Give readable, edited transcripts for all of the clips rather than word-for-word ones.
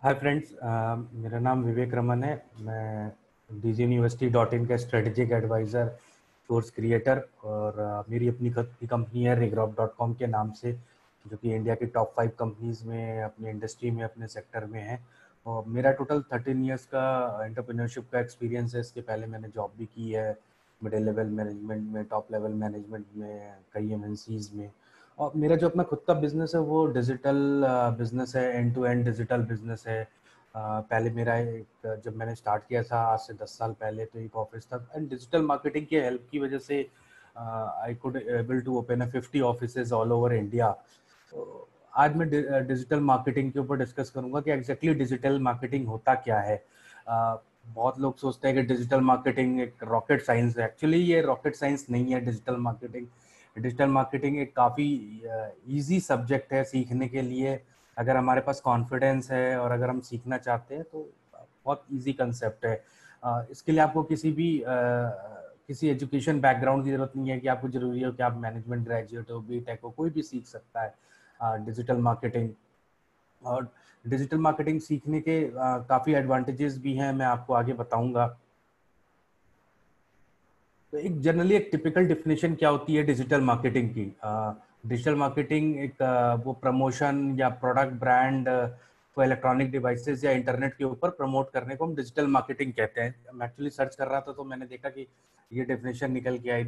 Hi friends, मेरा नाम विवेक रमन है। मैं dguniversity.in का स्ट्रेटेजिक एडवाइज़र, कोर्स क्रिएटर और मेरी अपनी खुद की कंपनी है regrop.com के नाम से, जो कि इंडिया की टॉप 5 कंपनीज में अपनी इंडस्ट्री में अपने सेक्टर में है। और मेरा टोटल 13 इयर्स का एंटरप्रेन्योरशिप का एक्सपीरियंस है। इसके पहले मैंने जॉब भी की है मिडिल लेवल मैनेजमेंट में, टॉप लेवल मैनेजमेंट में, कई एमएनसीज में। और मेरा जो अपना खुद का बिजनेस है वो डिजिटल बिजनेस है, end to end digital business है। पहले मेरा एक, जब मैंने स्टार्ट किया था आज से 10 साल पहले, तो एक ऑफिस था एंड डिजिटल मार्केटिंग की हेल्प की वजह से I could able to open 50 offices all over India. तो आज मैं डिजिटल मार्केटिंग के ऊपर डिस्कस करूंगा कि एग्जैक्टली डिजिटल मार्केटिंग होता क्या है। बहुत लोग सोचते हैं कि डिजिटल मार्केटिंग एक रॉकेट साइंस है। एक्चुअली ये रॉकेट साइंस नहीं है। डिजिटल मार्केटिंग एक काफ़ी इजी सब्जेक्ट है सीखने के लिए। अगर हमारे पास कॉन्फिडेंस है और अगर हम सीखना चाहते हैं तो बहुत इजी कंसेप्ट है। इसके लिए आपको किसी एजुकेशन बैकग्राउंड की जरूरत नहीं है कि आपको जरूरी हो कि आप मैनेजमेंट ग्रेजुएट हो, बीटेक हो, कोई भी सीख सकता है डिजिटल मार्केटिंग। और डिजिटल मार्केटिंग सीखने के काफ़ी एडवांटेजेस भी हैं, मैं आपको आगे बताऊंगा। तो एक जनरली एक टिपिकल डेफिनेशन क्या होती है डिजिटल मार्केटिंग की? डिजिटल मार्केटिंग एक वो प्रमोशन या प्रोडक्ट ब्रांड को इलेक्ट्रॉनिक डिवाइसेस या इंटरनेट के ऊपर प्रमोट करने को हम डिजिटल मार्केटिंग कहते हैं। मैं एक्चुअली सर्च कर रहा था तो मैंने देखा कि ये डेफिनेशन निकल के आई।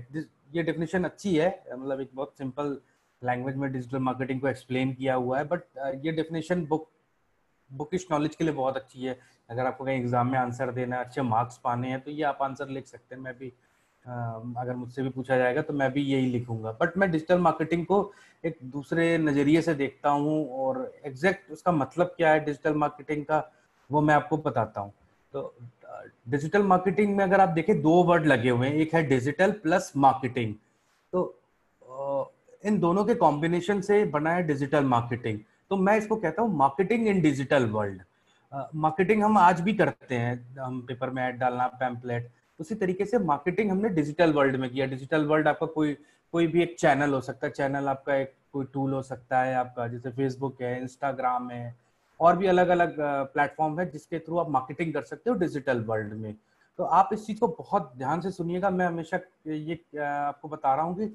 ये डेफिनेशन अच्छी है, मतलब एक बहुत सिंपल लैंग्वेज में डिजिटल मार्केटिंग को एक्सप्लेन किया हुआ है। बट ये डेफिनेशन बुकिश नॉलेज के लिए बहुत अच्छी है। अगर आपको कहीं एग्जाम में आंसर देना है, अच्छे मार्क्स पाने हैं, तो ये आप आंसर लिख सकते हैं। मैं भी अगर मुझसे भी पूछा जाएगा तो मैं भी यही लिखूंगा। बट मैं डिजिटल मार्केटिंग को एक दूसरे नज़रिए से देखता हूँ और एग्जैक्ट उसका मतलब क्या है डिजिटल मार्केटिंग का, वो मैं आपको बताता हूँ। तो डिजिटल मार्केटिंग में अगर आप देखें, दो वर्ड लगे हुए हैं, एक है डिजिटल प्लस मार्केटिंग। तो इन दोनों के कॉम्बिनेशन से बना है डिजिटल मार्केटिंग। तो मैं इसको कहता हूँ marketing in digital world. Marketing हम आज भी करते हैं, हम पेपर में ऐड डालना, पैम्पलेट, उसी तरीके से मार्केटिंग हमने डिजिटल वर्ल्ड में किया। डिजिटल वर्ल्ड आपका कोई भी एक चैनल हो सकता है। चैनल आपका एक कोई टूल हो सकता है आपका, जैसे फेसबुक है, इंस्टाग्राम है, और भी अलग अलग प्लेटफॉर्म है जिसके थ्रू आप मार्केटिंग कर सकते हो डिजिटल वर्ल्ड में। तो आप इस चीज को बहुत ध्यान से सुनिएगा। मैं हमेशा ये आपको बता रहा हूँ कि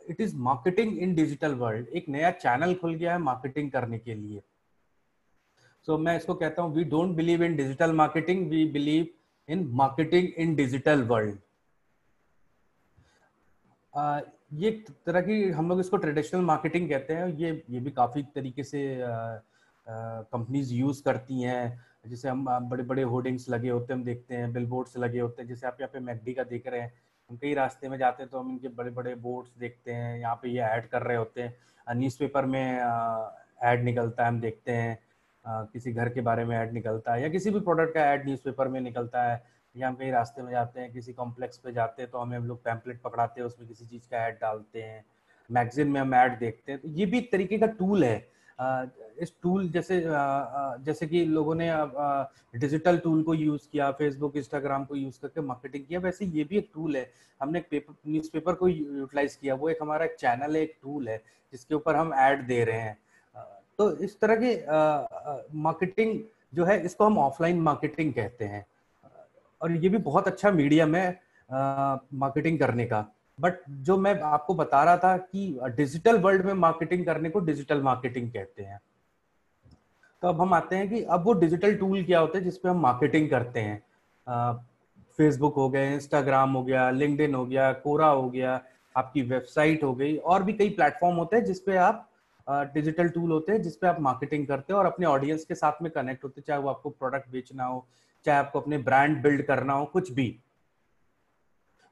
it is marketing in digital world. एक नया चैनल खुल गया है मार्केटिंग करने के लिए। सो मैं इसको कहता हूँ, we don't believe in digital marketing, we believe in marketing in digital world. ये एक तरह की, हम लोग इसको ट्रेडिशनल मार्केटिंग कहते हैं। ये भी काफ़ी तरीके से कंपनीज यूज़ करती हैं। जैसे हम बड़े बड़े होर्डिंग्स लगे होते हैं, हम देखते हैं, बिल बोर्ड्स लगे होते हैं। जैसे आप यहाँ पे मैकडी का देख रहे हैं, हम कई रास्ते में जाते हैं तो हम इनके बड़े बड़े बोर्ड्स देखते हैं। यहाँ पे ये ऐड कर रहे होते हैं। न्यूज़पेपर में ऐड निकलता है, हम देखते हैं। किसी घर के बारे में ऐड निकलता है या किसी भी प्रोडक्ट का ऐड न्यूज़पेपर में निकलता है। या हम कहीं रास्ते में जाते हैं, किसी कॉम्प्लेक्स पे जाते हैं तो हमें हम लोग पैम्पलेट पकड़ाते हैं, उसमें किसी चीज़ का ऐड डालते हैं। मैगजीन में हम ऐड देखते हैं। तो ये भी एक तरीके का टूल है। इस टूल जैसे कि लोगों ने डिजिटल टूल को यूज़ किया, फेसबुक इंस्टाग्राम को यूज़ करके मार्केटिंग किया, वैसे ये भी एक टूल है। हमने एक न्यूज़पेपर को यूटिलाइज किया, वो एक हमारा एक चैनल है, एक टूल है जिसके ऊपर हम ऐड दे रहे हैं। तो इस तरह की मार्केटिंग जो है, इसको हम ऑफलाइन मार्केटिंग कहते हैं। और ये भी बहुत अच्छा मीडियम है मार्केटिंग करने का। बट जो मैं आपको बता रहा था कि डिजिटल वर्ल्ड में मार्केटिंग करने को डिजिटल मार्केटिंग कहते हैं। तो अब हम आते हैं कि अब वो डिजिटल टूल क्या होते हैं जिसपे हम मार्केटिंग करते हैं। फेसबुक हो गया, इंस्टाग्राम हो गया, लिंक्डइन हो गया, कोरा हो गया, आपकी वेबसाइट हो गई, और भी कई प्लेटफॉर्म होते हैं जिसपे आप डिजिटल टूल होते हैं जिसपे आप मार्केटिंग करते हो और अपने ऑडियंस के साथ में कनेक्ट होते हैं। चाहे वो आपको प्रोडक्ट बेचना हो, चाहे आपको अपने ब्रांड बिल्ड करना हो, कुछ भी।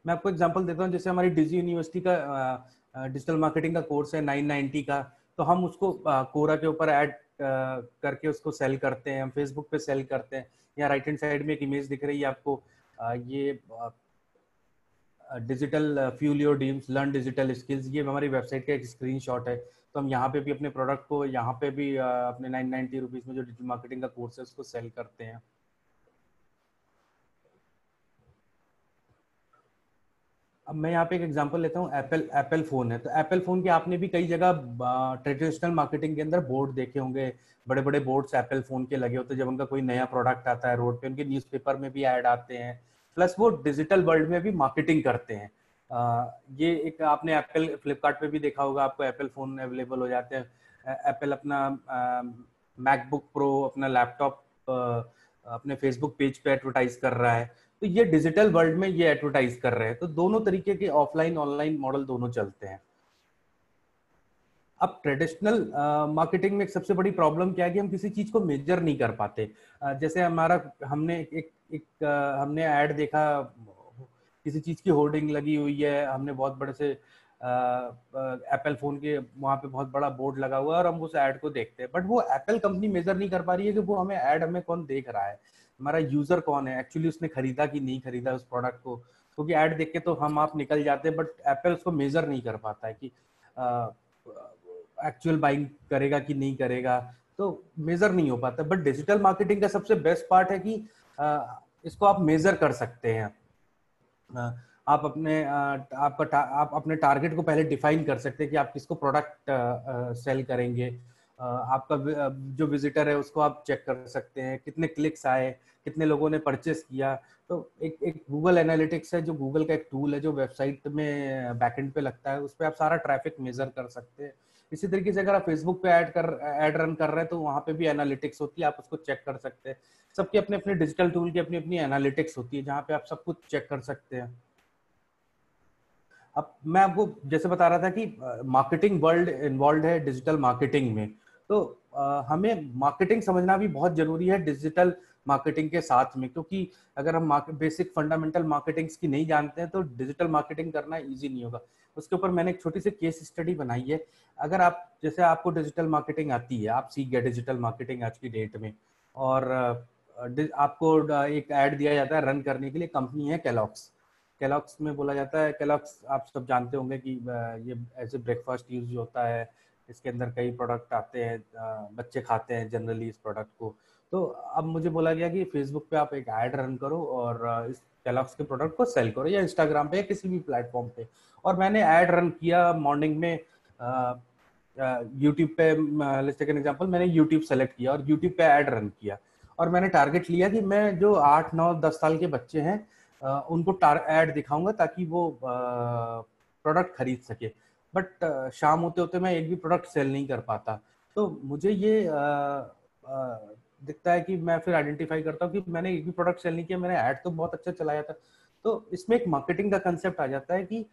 मैं आपको एग्जांपल देता हूँ। जैसे हमारी डिजी यूनिवर्सिटी का डिजिटल मार्केटिंग का कोर्स है 990 का। तो हम उसको कोरा के ऊपर ऐड करके उसको सेल करते हैं, हम फेसबुक पे सेल करते हैं। या राइट हैंड साइड में एक इमेज दिख रही है आपको, ये digital fuel your dreams, learn digital skills, ये हमारी वेबसाइट का एक स्क्रीनशॉट है। तो हम यहाँ पे भी अपने प्रोडक्ट को, यहाँ पे भी अपने 990 रुपीज में जो डिजिटल मार्केटिंग का कोर्स है उसको सेल करते हैं। अब मैं यहाँ पे एक एग्जांपल लेता हूँ, एप्पल एप्पल फोन है, तो एप्पल फोन के आपने भी कई जगह ट्रेडिशनल मार्केटिंग के अंदर बोर्ड देखे होंगे, बड़े बड़े बोर्ड्स एप्पल फोन के लगे होते हैं। जब उनका कोई नया प्रोडक्ट आता है रोड पे, उनके न्यूज़पेपर में भी ऐड आते हैं, प्लस वो डिजिटल वर्ल्ड में भी मार्केटिंग करते हैं। ये एक आपने एप्पल फ्लिपकार्ट पे भी देखा होगा, आपको एप्पल फोन अवेलेबल हो जाते हैं। एप्पल अपना मैकबुक प्रो, अपना लैपटॉप अपने फेसबुक पेज पे एडवर्टाइज कर रहा है, तो ये डिजिटल वर्ल्ड में ये एडवर्टाइज कर रहे हैं। तो दोनों तरीके के ऑफलाइन ऑनलाइन मॉडल दोनों चलते हैं। अब ट्रेडिशनल मार्केटिंग में एक सबसे बड़ी प्रॉब्लम क्या है कि हम किसी चीज को मेजर नहीं कर पाते। जैसे हमारा हमने हमने ऐड देखा, किसी चीज की होर्डिंग लगी हुई है, हमने बहुत बड़े से एप्पल फोन के वहां पे बहुत बड़ा बोर्ड लगा हुआ है और हम उस ऐड को देखते हैं, बट वो एप्पल कंपनी मेजर नहीं कर पा रही है कि वो हमें ऐड हमें कौन देख रहा है, हमारा यूजर कौन है, एक्चुअली उसने खरीदा कि नहीं खरीदा उस प्रोडक्ट को। क्योंकि ऐड देख के तो हम आप निकल जाते हैं, बट एप्पल उसको मेजर नहीं कर पाता है कि एक्चुअल बाइंग करेगा कि नहीं करेगा, तो मेजर नहीं हो पाता। बट डिजिटल मार्केटिंग का सबसे बेस्ट पार्ट है कि इसको आप मेजर कर सकते हैं। आप अपने आप अपने टारगेट को पहले डिफाइन कर सकते हैं कि आप किसको प्रोडक्ट सेल करेंगे। आपका जो विजिटर है उसको आप चेक कर सकते हैं, कितने क्लिक्स आए, कितने लोगों ने परचेस किया। तो एक गूगल एनालिटिक्स है, जो गूगल का एक टूल है जो वेबसाइट में बैकएंड पे लगता है, उस पर आप सारा ट्रैफिक मेजर कर सकते हैं। इसी तरीके से अगर आप फेसबुक पे ऐड रन कर रहे हैं तो वहां पे भी एनालिटिक्स होती है, आप उसको चेक कर सकते हैं। सबके अपने अपने डिजिटल टूल की अपनी अपनी एनालिटिक्स होती है, जहाँ पे आप सब कुछ चेक कर सकते हैं। अब मैं आपको जैसे बता रहा था कि मार्केटिंग वर्ल्ड इन्वॉल्व है डिजिटल मार्केटिंग में, तो हमें मार्केटिंग समझना भी बहुत जरूरी है डिजिटल मार्केटिंग के साथ में, क्योंकि अगर हम बेसिक फंडामेंटल मार्केटिंग्स की नहीं जानते हैं तो डिजिटल मार्केटिंग करना इजी नहीं होगा। उसके ऊपर मैंने एक छोटी सी केस स्टडी बनाई है। अगर आप जैसे आपको डिजिटल मार्केटिंग आती है, आप सीख गए डिजिटल मार्केटिंग आज की डेट में, और आपको एक ऐड दिया जाता है रन करने के लिए, कंपनी है केलॉग्स। केलॉग्स में बोला जाता है, केलॉग्स आप सब जानते होंगे कि ये एज ए ब्रेकफास्ट यूज होता है, इसके अंदर कई प्रोडक्ट आते हैं, बच्चे खाते हैं जनरली इस प्रोडक्ट को। तो अब मुझे बोला गया कि फेसबुक पे आप एक ऐड रन करो और इस केलॉग्स के प्रोडक्ट को सेल करो, या इंस्टाग्राम पे या किसी भी प्लेटफॉर्म पे। और मैंने ऐड रन किया मॉर्निंग में यूट्यूब पे। लेट्स टेक एन एग्जांपल, मैंने यूट्यूब सेलेक्ट किया और यूट्यूब पे ऐड रन किया, और मैंने टारगेट लिया कि मैं जो 8 9 10 साल के बच्चे हैं उनको ऐड दिखाऊंगा ताकि वो प्रोडक्ट खरीद सके। बट शाम होते होते मैं एक भी प्रोडक्ट सेल नहीं कर पाता। तो मुझे ये दिखता है कि मैं फिर आइडेंटिफाई करता हूँ कि मैंने एक भी प्रोडक्ट सेल नहीं किया, मैंने ऐड तो बहुत अच्छा चलाया था। तो इसमें एक मार्केटिंग का कंसेप्ट आ जाता है कि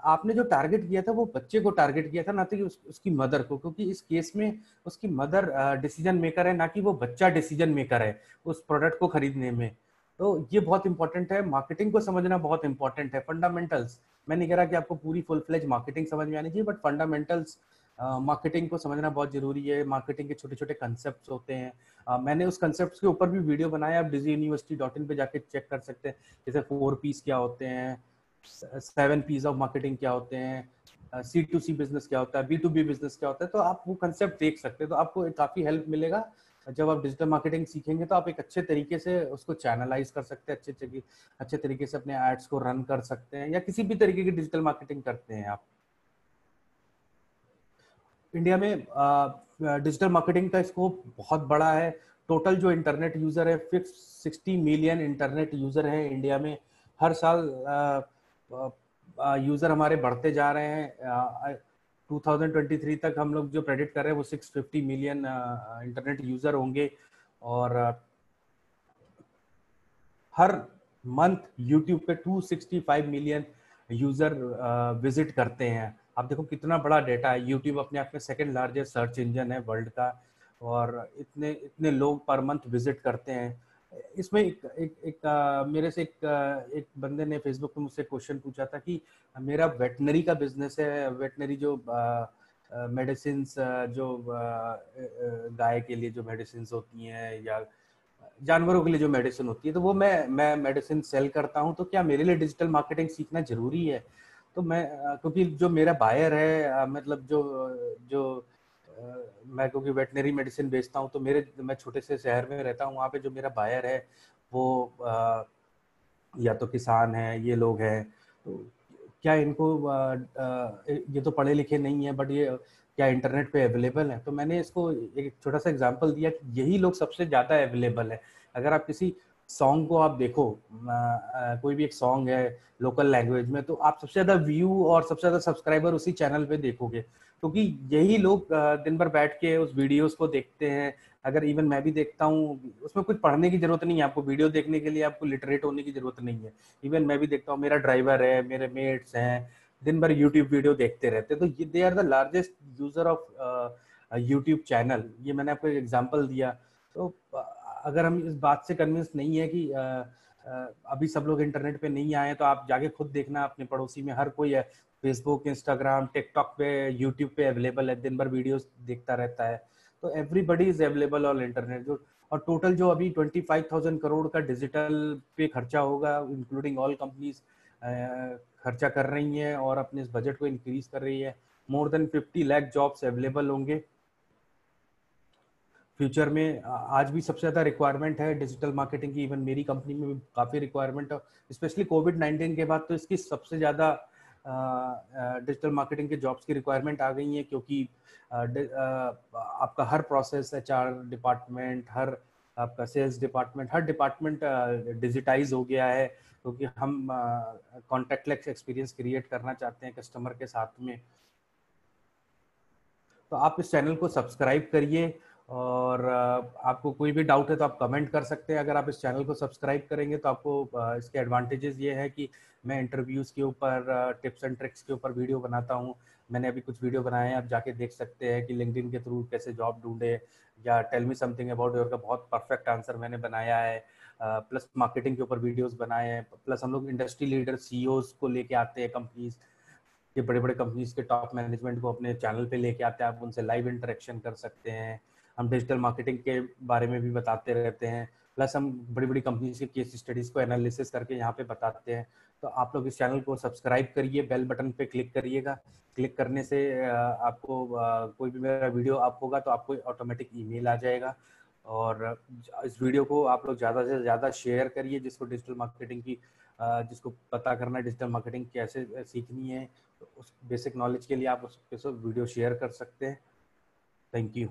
आपने जो टारगेट किया था वो बच्चे को टारगेट किया था, ना कि उसकी मदर को, क्योंकि इस केस में उसकी मदर डिसीजन मेकर है, ना कि वो बच्चा डिसीजन मेकर है उस प्रोडक्ट को खरीदने में। तो ये बहुत इंपॉर्टेंट है, मार्केटिंग को समझना बहुत इंपॉर्टेंट है, फंडामेंटल्स। मैं नहीं कह रहा कि आपको पूरी फुल फ्लेज मार्केटिंग समझ में आनी चाहिए, बट फंडामेंटल्स मार्केटिंग को समझना बहुत जरूरी है। मार्केटिंग के छोटे छोटे कंसेप्ट होते हैं, मैंने उस कंसेप्ट के ऊपर भी वीडियो बनाया, आप digiuniversity.in पे जाके चेक कर सकते हैं। जैसे 4 P's क्या होते हैं, 7 P's ऑफ मार्केटिंग क्या होते हैं, C2C बिजनेस क्या होता है, B2B बिजनेस क्या होता है, तो आप वो कंसेप्ट देख सकते हैं। तो आपको काफी हेल्प मिलेगा जब आप डिजिटल मार्केटिंग सीखेंगे, तो आप एक अच्छे तरीके से उसको चैनलाइज कर सकते हैं, अच्छे तरीके से अपने एड्स को रन कर सकते हैं, या किसी भी तरीके की डिजिटल मार्केटिंग करते हैं आप। इंडिया में डिजिटल मार्केटिंग का स्कोप बहुत बड़ा है। टोटल जो इंटरनेट यूजर है, 60 मिलियन इंटरनेट यूजर है इंडिया में। हर साल यूजर हमारे बढ़ते जा रहे हैं। 2023 तक हम लोग जो प्रेडिक्ट कर रहे हैं वो 650 मिलियन इंटरनेट यूजर होंगे। और हर मंथ यूट्यूब पे 265 मिलियन यूजर विजिट करते हैं। आप देखो कितना बड़ा डेटा है। यूट्यूब अपने आप में सेकंड लार्जेस्ट सर्च इंजन है वर्ल्ड का, और इतने इतने लोग पर मंथ विजिट करते हैं। इसमें मेरे से एक बंदे ने फेसबुक पे मुझसे क्वेश्चन पूछा था कि मेरा वेटनरी का बिजनेस है, वेटनरी जो मेडिसिन, जो गाय के लिए जो मेडिसिन होती हैं या जानवरों के लिए जो मेडिसिन होती है, तो वो मैं मेडिसिन सेल करता हूँ, तो क्या मेरे लिए डिजिटल मार्केटिंग सीखना जरूरी है? तो मैं क्योंकि जो मेरा बायर है, मतलब जो जो मैं क्योंकि वेटनरी मेडिसिन बेचता हूँ, तो मैं छोटे से शहर में रहता हूँ, वहाँ पे जो मेरा बायर है वो या तो किसान है, ये लोग हैं। तो क्या इनको ये तो पढ़े लिखे नहीं है बट ये क्या इंटरनेट पे अवेलेबल है। तो मैंने इसको एक छोटा सा एग्जांपल दिया कि यही लोग सबसे ज़्यादा अवेलेबल है। अगर आप किसी सॉन्ग को आप देखो, कोई भी एक सॉन्ग है लोकल लैंग्वेज में, तो आप सबसे ज़्यादा व्यू और सबसे ज़्यादा सब्सक्राइबर उसी चैनल पे देखोगे, क्योंकि यही लोग दिन भर बैठ के उस वीडियोस को देखते हैं। अगर इवन मैं भी देखता हूँ, उसमें कुछ पढ़ने की जरूरत नहीं है आपको, वीडियो देखने के लिए आपको लिटरेट होने की जरूरत नहीं है। इवन मैं भी देखता हूँ, मेरा ड्राइवर है, मेरे मेट्स हैं, दिन भर यूट्यूब वीडियो देखते रहते हैं। तो they are the largest user of YouTube channel. ये मैंने आपको एक एग्जांपल दिया। तो अगर हम इस बात से कन्विंस नहीं है कि अभी सब लोग इंटरनेट पे नहीं आए, तो आप जाके खुद देखना, अपने पड़ोसी में हर कोई है, फेसबुक, इंस्टाग्राम, टिकटॉक पे, यूट्यूब पे अवेलेबल है, दिन भर वीडियोस देखता रहता है। तो everybody is available on internet. जो और टोटल जो अभी 25,000 करोड़ का डिजिटल पे खर्चा होगा, इंक्लूडिंग ऑल कंपनीज खर्चा कर रही हैं और अपने इस बजट को इंक्रीज कर रही है। More than 50 lakh jobs available होंगे फ्यूचर में। आज भी सबसे ज़्यादा रिक्वायरमेंट है डिजिटल मार्केटिंग की। इवन मेरी कंपनी में भी काफ़ी रिक्वायरमेंट है, स्पेशली कोविड-19 के बाद तो इसकी सबसे ज़्यादा डिजिटल मार्केटिंग के जॉब्स की रिक्वायरमेंट आ गई है, क्योंकि आपका हर प्रोसेस, एचआर डिपार्टमेंट, हर आपका सेल्स डिपार्टमेंट, हर डिपार्टमेंट डिजिटाइज हो गया है, क्योंकि हम कॉन्टैक्टलेस एक्सपीरियंस क्रिएट करना चाहते हैं कस्टमर के साथ में। तो आप इस चैनल को सब्सक्राइब करिए, और आपको कोई भी डाउट है तो आप कमेंट कर सकते हैं। अगर आप इस चैनल को सब्सक्राइब करेंगे तो आपको इसके एडवांटेजेस ये है कि मैं इंटरव्यूज़ के ऊपर, टिप्स एंड ट्रिक्स के ऊपर वीडियो बनाता हूँ। मैंने अभी कुछ वीडियो बनाए हैं, आप जाके देख सकते हैं कि लिंक्डइन के थ्रू कैसे जॉब ढूंढे, या tell me something about your का बहुत परफेक्ट आंसर मैंने बनाया है। प्लस मार्केटिंग के ऊपर वीडियोज़ बनाए हैं। प्लस हम लोग इंडस्ट्री लीडर, सीईओज को लेके आते हैं कंपनीज के, बड़े बड़े कंपनीज के टॉप मैनेजमेंट को अपने चैनल पे लेके आते हैं, आप उनसे लाइव इंटरेक्शन कर सकते हैं। हम डिजिटल मार्केटिंग के बारे में भी बताते रहते हैं। प्लस हम बड़ी बड़ी कंपनीज के केस स्टडीज को एनालिसिस करके यहाँ पे बताते हैं। तो आप लोग इस चैनल को सब्सक्राइब करिए, बेल बटन पे क्लिक करिएगा। क्लिक करने से आपको कोई भी मेरा वीडियो आप होगा तो आपको ऑटोमेटिक ईमेल आ जाएगा। और इस वीडियो को आप लोग ज़्यादा से ज़्यादा शेयर करिए, जिसको डिजिटल मार्केटिंग की जिसको पता करना है डिजिटल मार्केटिंग कैसे सीखनी है, उस बेसिक नॉलेज के लिए आप उस वीडियो शेयर कर सकते हैं। Thank you.